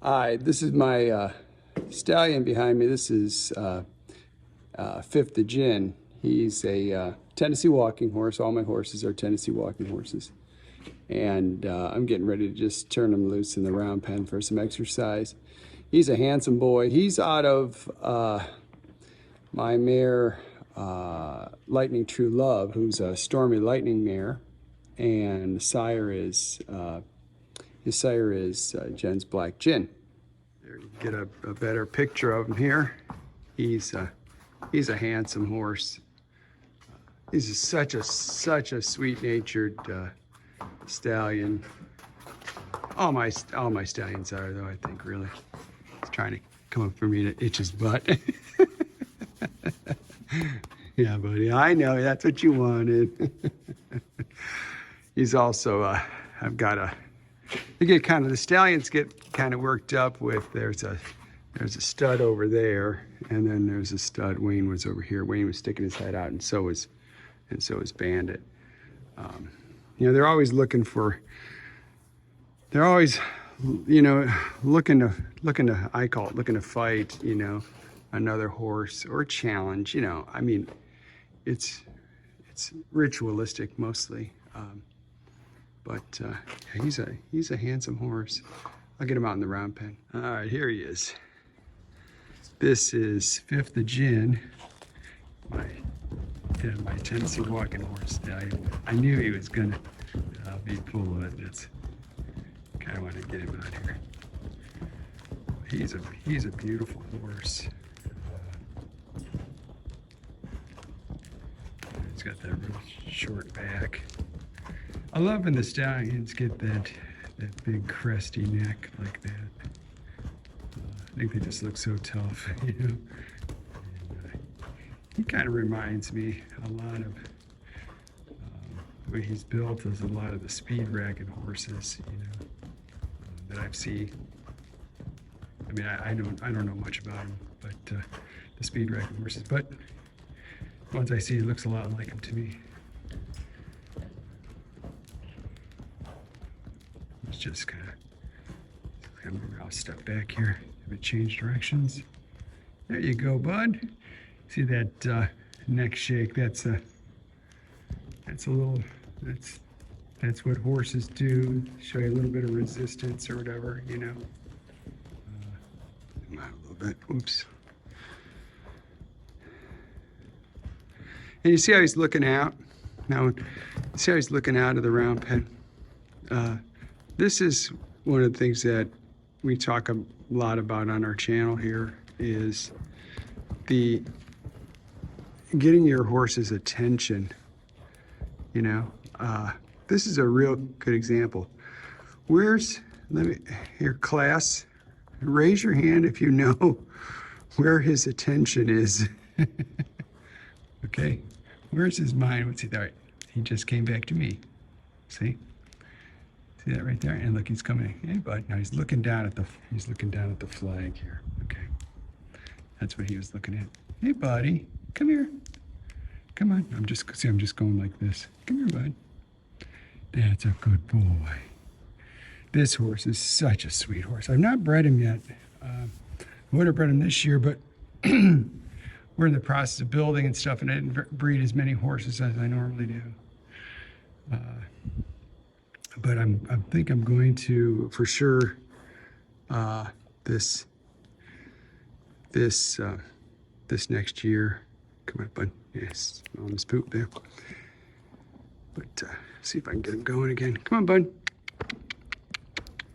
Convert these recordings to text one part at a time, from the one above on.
Hi, this is my stallion behind me. This is Fifth of Gin. He's a Tennessee walking horse. All my horses are Tennessee walking horses. And I'm getting ready to just turn him loose in the round pen for some exercise. He's a handsome boy. He's out of my mare, Lightning True Love, who's a Stormy Lightning mare. And the sire is, his sire is Jen's Black Gin. There you get a better picture of him here. He's a handsome horse. He's such a sweet-natured stallion. All my stallions are, though, I think, really. He's trying to come up for me to itch his butt. Yeah, buddy, I know that's what you wanted. He's also, I've got a, you get kind of, the stallions get kind of worked up with, there's a stud over there, and then there's a stud. Wayne was over here. Wayne was sticking his head out, and so was Bandit. You know, they're always looking for, they're always, you know, looking to, I call it looking to fight, you know, another horse or challenge, you know. I mean, it's ritualistic mostly. But he's a handsome horse. I'll get him out in the round pen. All right, here he is. This is Fifth of Gin, my Tennessee walking horse. I knew he was gonna be full of it. That's kind of want to get him out here. He's a beautiful horse. He's got that real short back. I love when the stallions get that big cresty neck like that. I think they just look so tough, you know. And, he kind of reminds me a lot of the way he's built is a lot of the speed racket horses, you know, that I've seen. I mean, I don't know much about them, but the speed racket horses. But once I see, it looks a lot like them to me. Just kind of I'll step back here, have it change directions. There you go, bud. See that neck shake? That's a little, that's what horses do. Show you a little bit of resistance or whatever, you know. Zoom out a little bit. Oops. And you see how he's looking out? Now, see how he's looking out of the round pen? This is one of the things that we talk a lot about on our channel here, is the getting your horse's attention, you know. This is a real good example. Here, class, raise your hand if you know where his attention is. Okay, where's his mind? What's he thought? He just came back to me, see? See that right there? And look, he's coming. Hey, bud. Now he's looking down at the flag here. Okay, that's what he was looking at. Hey, buddy, come here. Come on. I'm just going like this. Come here, bud. That's a good boy. This horse is such a sweet horse. I've not bred him yet. I would have bred him this year, but we're in the process of building and stuff, and I didn't breed as many horses as I normally do. But I think I'm going to, for sure, this next year. Come on, bud. Yes, on his poop there. But see if I can get him going again. Come on, bud.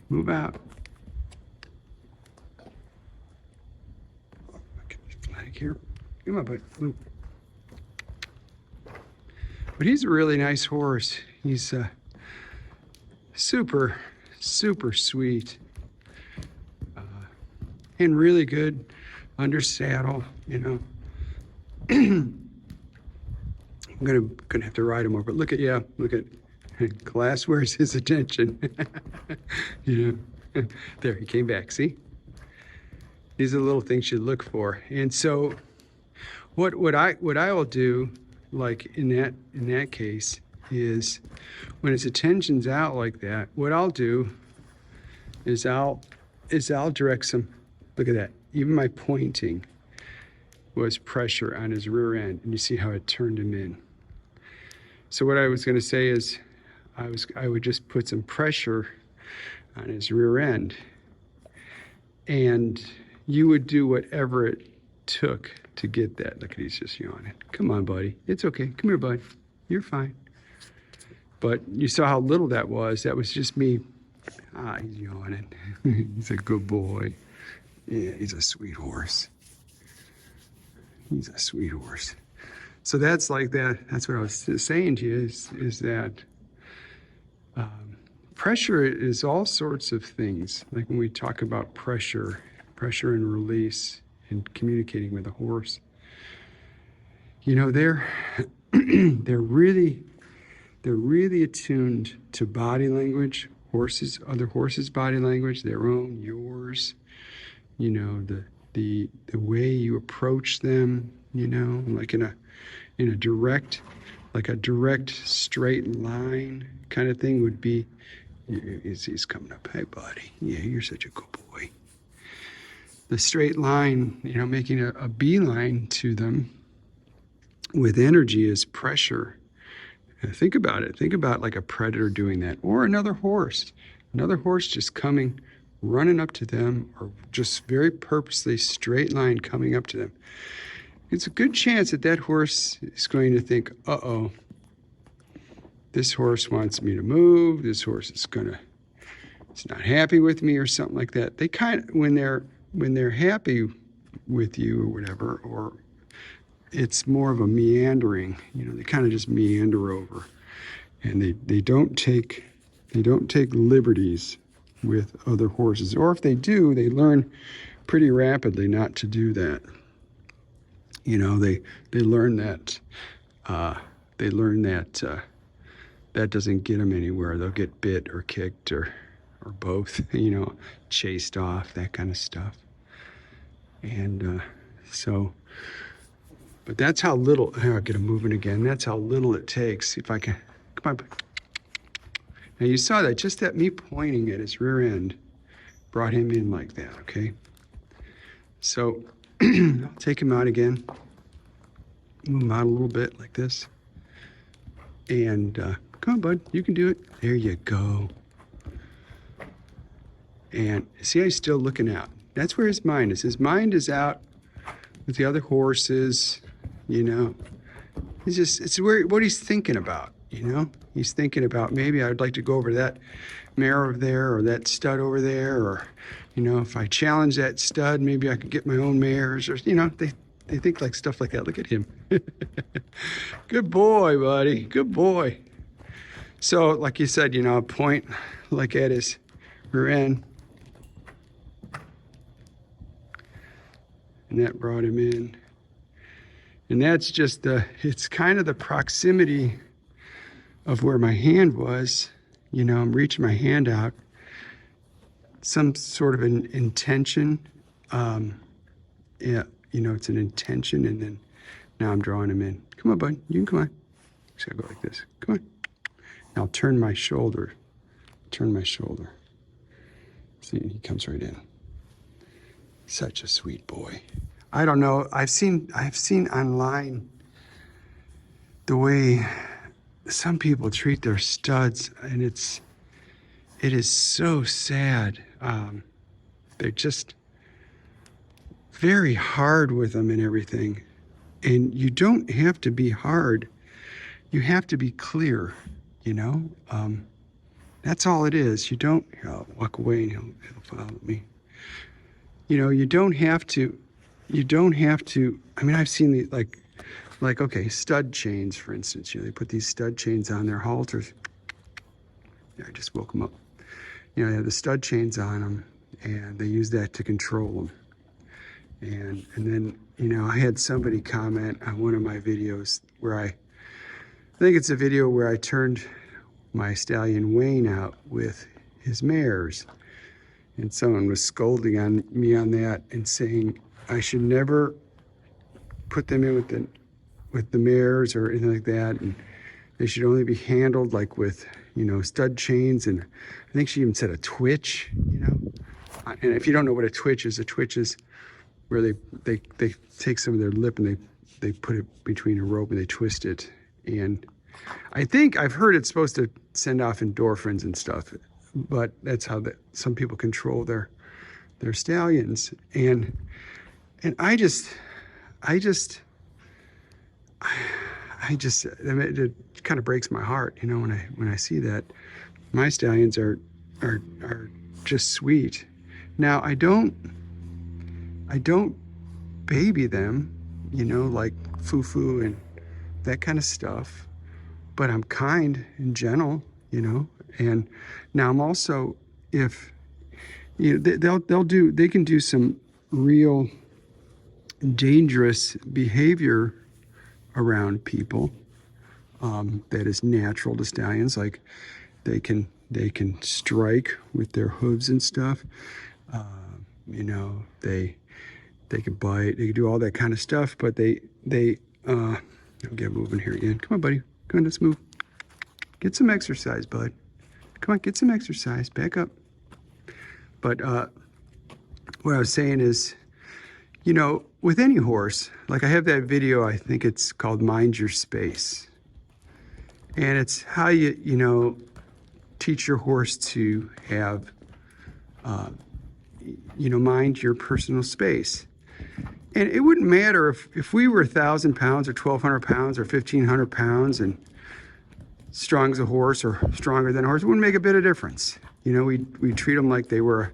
Move out. Get the flag here. Come on, bud. Move. But he's a really nice horse. He's super sweet, and really good under saddle, you know. I'm gonna have to ride him more, but look at Glass, where's his attention? You know, there, he came back, see? These are the little things you look for. And so what I will do, like in that case, is when its attention's out like that, what I'll do is I'll is I'll direct some, look at that, even my pointing was pressure on his rear end, and you see how it turned him in. So what I was going to say is I would just put some pressure on his rear end, and you would do whatever it took to get that. Look at, he's just yawning. Come on, buddy. It's okay. Come here, bud. You're fine. But you saw how little that was. That was just me. He's yawning. He's a good boy. Yeah, he's a sweet horse. He's a sweet horse. So that's like that. That's what I was saying to you is that pressure is all sorts of things. Like when we talk about pressure and release and communicating with a horse, you know, they're really attuned to body language, other horses' body language, their own, yours, you know, the way you approach them, you know, like in a direct, like a direct straight line kind of thing would be, he's coming up, hey buddy, yeah, you're such a good boy. The straight line, you know, making a beeline to them with energy is pressure. Think about it. Think about like a predator doing that, or another horse just coming, running up to them, or just very purposely straight line coming up to them. It's a good chance that horse is going to think, uh-oh, this horse wants me to move. This horse is it's not happy with me or something like that. They kind of, when they're happy with you or whatever, or it's more of a meandering, you know, they kind of just meander over, and they don't take liberties with other horses, or if they do, they learn pretty rapidly not to do that. You know, they learn that that doesn't get them anywhere. They'll get bit or kicked or both, you know, chased off, that kind of stuff. And but that's how little, I'll get him moving again. That's how little it takes. If I can, come on. Now you saw that, just that me pointing at his rear end brought him in like that, okay? So I'll take him out again. Move him out a little bit like this. And come on, bud, you can do it. There you go. And see how he's still looking out. That's where his mind is. His mind is out with the other horses, you know. It's what he's thinking about, you know. He's thinking about, maybe I'd like to go over that mare over there, or that stud over there, or, you know, if I challenge that stud, maybe I could get my own mares, or, you know, they think like stuff like that. Look at him. Good boy, buddy. Good boy. So, like you said, you know, a point like at his rear end. And that brought him in. And that's just it's kind of the proximity of where my hand was. You know, I'm reaching my hand out. Some sort of an intention. Yeah, you know, it's an intention, and then now I'm drawing him in. Come on, bud. You can come on. Just gotta go like this. Come on. Now turn my shoulder. Turn my shoulder. See, he comes right in. Such a sweet boy. I don't know. I've seen online the way some people treat their studs, and it is so sad. They're just very hard with them and everything. And you don't have to be hard. You have to be clear, you know? That's all it is. You don't, I'll walk away and he'll follow me. You know, you don't have to, I mean, I've seen the, like, okay, stud chains, for instance. You know, they put these stud chains on their halters. Yeah, I just woke them up. You know, they have the stud chains on them, and they use that to control them. And then, you know, I had somebody comment on one of my videos where I think it's a video where I turned my stallion Wayne out with his mares. And someone was scolding on me on that and saying I should never put them in with the mares or anything like that, and they should only be handled like with, you know, stud chains, and I think she even said a twitch, you know. and if you don't know what a twitch is where they take some of their lip and they put it between a rope and they twist it. And I think I've heard it's supposed to send off endorphins and stuff, but that's how some people control their stallions. And I mean, it kind of breaks my heart, you know, when I see that. My stallions are just sweet. Now I don't baby them, you know, like foo-foo and that kind of stuff, but I'm kind and gentle, you know. And now I'm also, if you know, they can do some real dangerous behavior around people, that is natural to stallions. Like they can strike with their hooves and stuff. You know, they can bite, they can do all that kind of stuff, but I'll get moving here again. Come on, buddy. Come on, let's move. Get some exercise, bud. Come on, get some exercise. Back up. But what I was saying is, you know, with any horse, like I have that video, I think it's called Mind Your Space. And it's how you know, teach your horse to have, you know, mind your personal space. And it wouldn't matter if we were 1,000 pounds or 1,200 pounds or 1,500 pounds and strong as a horse or stronger than a horse. It wouldn't make a bit of difference. You know, we treat them like they were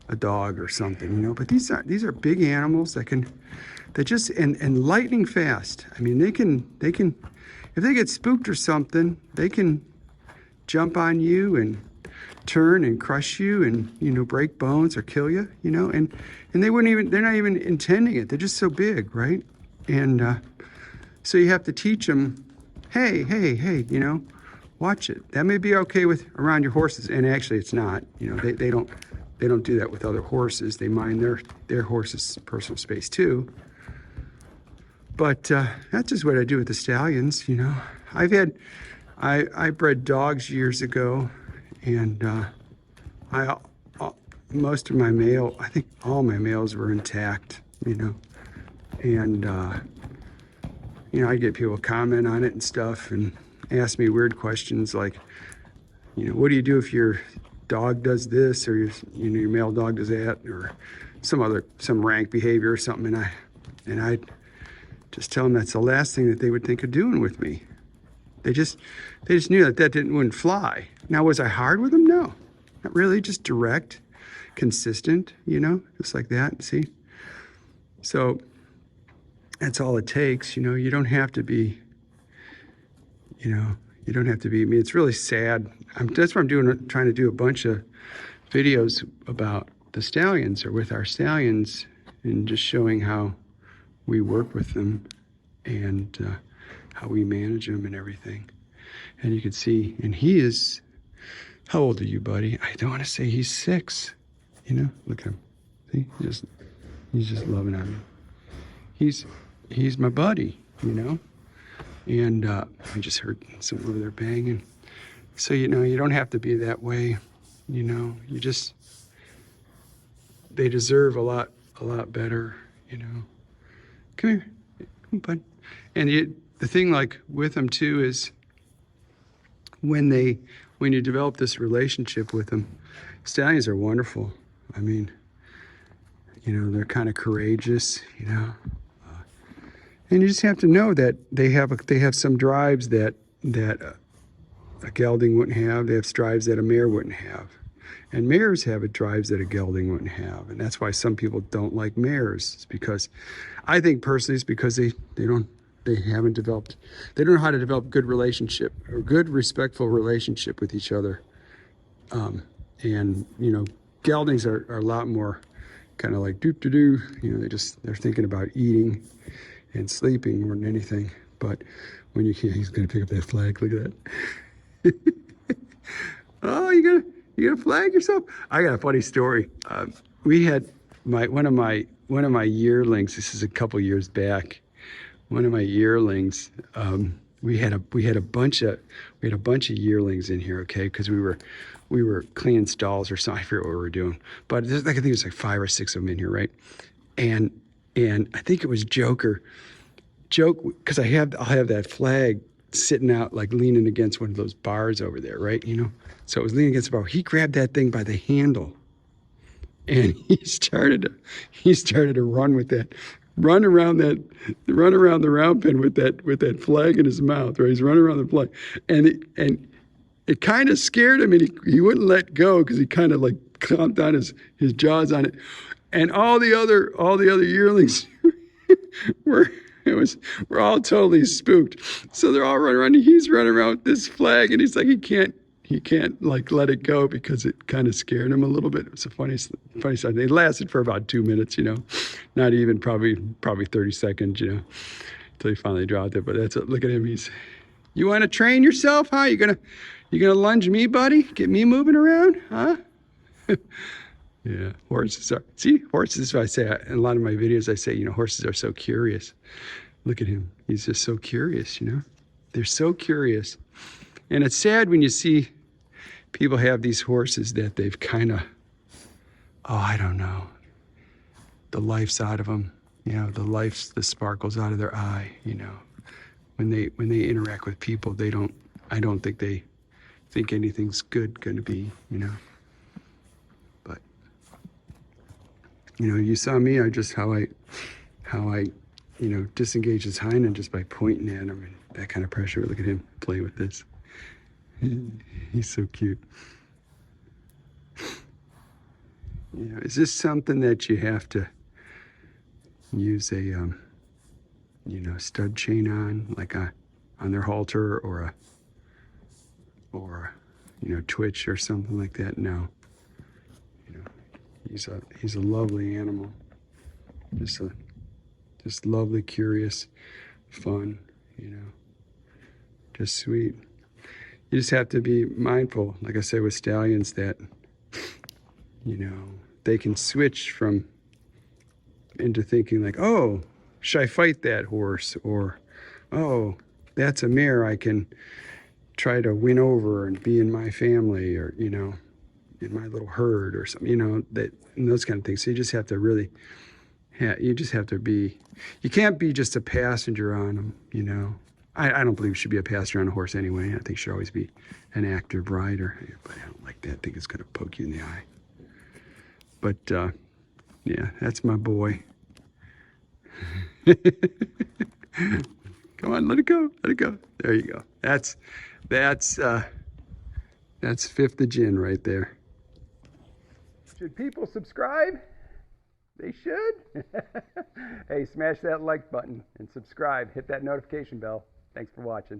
a dog or something, you know. But these are big animals that just, and lightning fast. I mean, they can, if they get spooked or something, they can jump on you and turn and crush you and, you know, break bones or kill you, you know. And they're not even intending it. They're just so big, right? And so you have to teach them, hey, you know, watch it. That may be okay around your horses, and actually it's not. You know, they don't do that with other horses. They mind their horses' personal space too. But that's just what I do with the stallions, you know. I bred dogs years ago, and most of my I think all my males were intact, you know. And you know, I get people comment on it and stuff and ask me weird questions like, you know, what do you do if your dog does this, or your male dog does that, or some rank behavior or something? And I just tell them that's the last thing that they would think of doing with me. They just knew that wouldn't fly. Now, was I hard with them? No, not really. Just direct, consistent, you know, just like that. See? So that's all it takes. You know, you don't have to be, you know, you don't have to be. I mean, it's really sad. That's what I'm doing, trying to do a bunch of videos about the stallions, or with our stallions, and just showing how we work with them and how we manage them and everything. And you can see, and he is, how old are you, buddy? I don't want to say he's 6. You know, look at him. See, he's just loving on me. He's my buddy, you know. And I just heard someone over there banging. So, you know, you don't have to be that way, you know. They deserve a lot better, you know. Come here, come on, bud. And the thing, like, with them too, is when you develop this relationship with them, stallions are wonderful. I mean, you know, they're kind of courageous, you know. And you just have to know that they have some drives that a gelding wouldn't have. They have drives that a mare wouldn't have. And mares have drives that a gelding wouldn't have. And that's why some people don't like mares. It's because, I think personally, it's because they don't know how to develop good relationship, or good respectful relationship with each other. And, you know, geldings are a lot more kind of like do, you know, they're thinking about eating and sleeping more than anything. But when he's gonna pick up that flag, look at that. Oh, you gonna flag yourself? I got a funny story. We had one of my yearlings. This is a couple years back. One of my yearlings. We had a bunch of yearlings in here, okay? Because we were we were cleaning stalls or something. I forget what we were doing, but I think there's like 5 or 6 of them in here, right? And I think it was Joker, because I'll have that flag sitting out, like leaning against one of those bars over there, right? You know, so it was leaning against the bar. He grabbed that thing by the handle, and he started to run with that, run around the round pen with that flag in his mouth, right? He's running around the flag, and it kind of scared him, and he wouldn't let go because he kind of like clamped down his jaws on it, and all the other yearlings were all totally spooked. So they're all running around. He's running around with this flag, and he's like, he can't like let it go because it kind of scared him a little bit. It was a funny side. It lasted for about 2 minutes, you know, not even probably 30 seconds, you know, until he finally dropped it. But look at him. You want to train yourself, huh? You gonna lunge me, buddy? Get me moving around, huh? Yeah, horses. I say in a lot of my videos, I say, you know, horses are so curious. Look at him. He's just so curious, you know. They're so curious. And it's sad when you see people have these horses that they've kind of, I don't know, the life's out of them, you know, the sparkles out of their eye, you know. When they interact with people, I don't think they think anything's good going to be, you know. But, you know, you saw me, how I, you know, disengage his hind end just by pointing at him and that kind of pressure. Look at him play with this. He's so cute. You know, is this something that you have to use a, you know, stud chain on, like on their halter, or you know, twitch or something like that? No. You know, he's a lovely animal. Just lovely, curious, fun, you know, just sweet. You just have to be mindful, like I said with stallions, that, you know, they can switch into thinking like, oh, should I fight that horse? Or, oh, that's a mare I can try to win over and be in my family, or, you know, in my little herd or something, you know, and those kind of things. So you just have to really, you can't be just a passenger on them, you know. I don't believe you should be a passenger on a horse anyway. I think you should always be an active rider, but I don't like that. I think it's going to poke you in the eye. But, yeah, that's my boy. Come on, let it go. There you go. That's 5th of gin right there. Should people subscribe? They should. Hey, smash that like button and subscribe. Hit that notification bell. Thanks for watching.